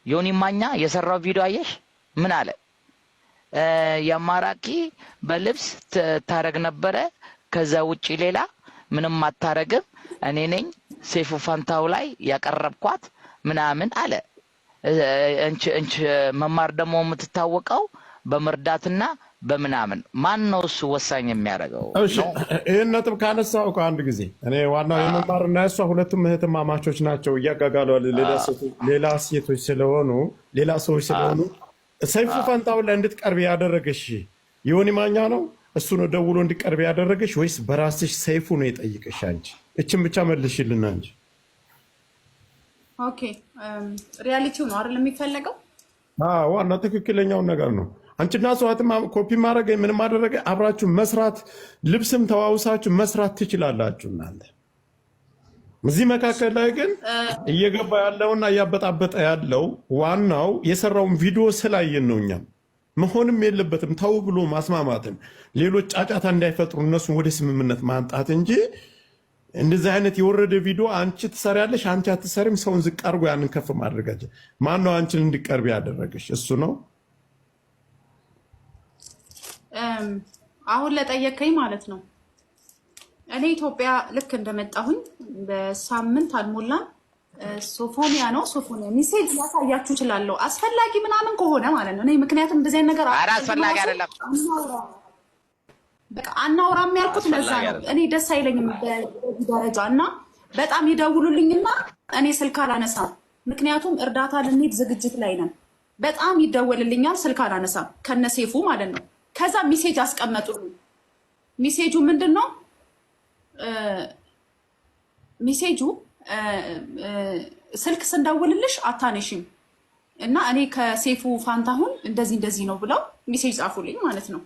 ዮኒ ማኛ የሰራው ቪዲዮ አየሽ? ምን አለ? የማራኪ በልብስ ታረግ ነበረ፣ ከዛ ውጪ ሌላ ምንም አታረግም። እኔ ነኝ ሰይፉ ፋንታው ላይ ያቀረብኳት ምናምን አለ። እንች መማር ደግሞ የምትታወቀው በመርዳትና በምናምን ማን ነው እሱ ወሳኝ የሚያደርገው? እሺ ይሄን ነጥብ ካነሳው አንድ ጊዜ እኔ ዋናው የመማርና እሷ ሁለቱም እህትማማቾች ናቸው። እያጋጋሉ ሌላ ሴቶች ስለሆኑ ሌላ ሰዎች ስለሆኑ ሰይፉ ፋንታው ላይ እንድትቀርብ ያደረገሽ ዮኒ ማኛ ነው? እሱ ነው ደውሎ እንድትቀርብ ያደረገሽ ወይስ በራስሽ ሰይፉ ነው የጠየቀሽ? አንቺ እችን ብቻ መልሽልና እንጂ። ኦኬ ሪያሊቲው ነው አይደል የሚፈለገው? ዋና ትክክለኛውን ነገር ነው። አንቺና ሰዋትም ኮፒ ማድረግ ምንም ማድረግ አብራችሁ መስራት ልብስም ተዋውሳችሁ መስራት ትችላላችሁ እናንተ። እዚህ መካከል ላይ ግን እየገባ ያለውና እያበጣበጠ ያለው ዋናው የሰራውን ቪዲዮ ስላየን ነው። እኛም መሆንም የለበትም ተው ብሎ ማስማማትን ሌሎች ጫጫታ እንዳይፈጥሩ እነሱን ወደ ስምምነት ማምጣት እንጂ እንደዚህ አይነት የወረደ ቪዲዮ አንቺ ትሰሪያለሽ አንቺ አትሰሪም ሰውን ዝቅ አድርጎ ያንን ከፍ ማድረጋቸው ማነው አንቺን እንዲቀርብ ያደረገሽ? እሱ ነው። አሁን ለጠየቀኝ ማለት ነው። እኔ ኢትዮጵያ ልክ እንደመጣሁኝ በሳምንት አልሞላም። ሶፎኒያ ሜሴጅ ላሳያችሁ እችላለሁ አስፈላጊ ምናምን ከሆነ ማለት ነው። እኔ ምክንያቱም እንደዚህ አይነት ነገር አስፈላጊ አይደለም በቃ አናውራም ያልኩት ለዛ ነው። እኔ ደስ አይለኝም በዚህ ደረጃ እና በጣም ይደውሉልኝና እኔ ስልክ አላነሳም። ምክንያቱም እርዳታ ልንሄድ ዝግጅት ላይ ነን። በጣም ይደወልልኛል፣ ስልክ አላነሳም ከነሴፉ ማለት ነው። ከዛ ሜሴጅ አስቀመጡልኝ። ሜሴጁ ምንድነው? ሜሴጁ ስልክ ስንደውልልሽ አታነሺም እና እኔ ከሴፉ ፋንታሁን እንደዚህ ነው ብለው ሜሴጅ ጻፉልኝ ማለት ነው።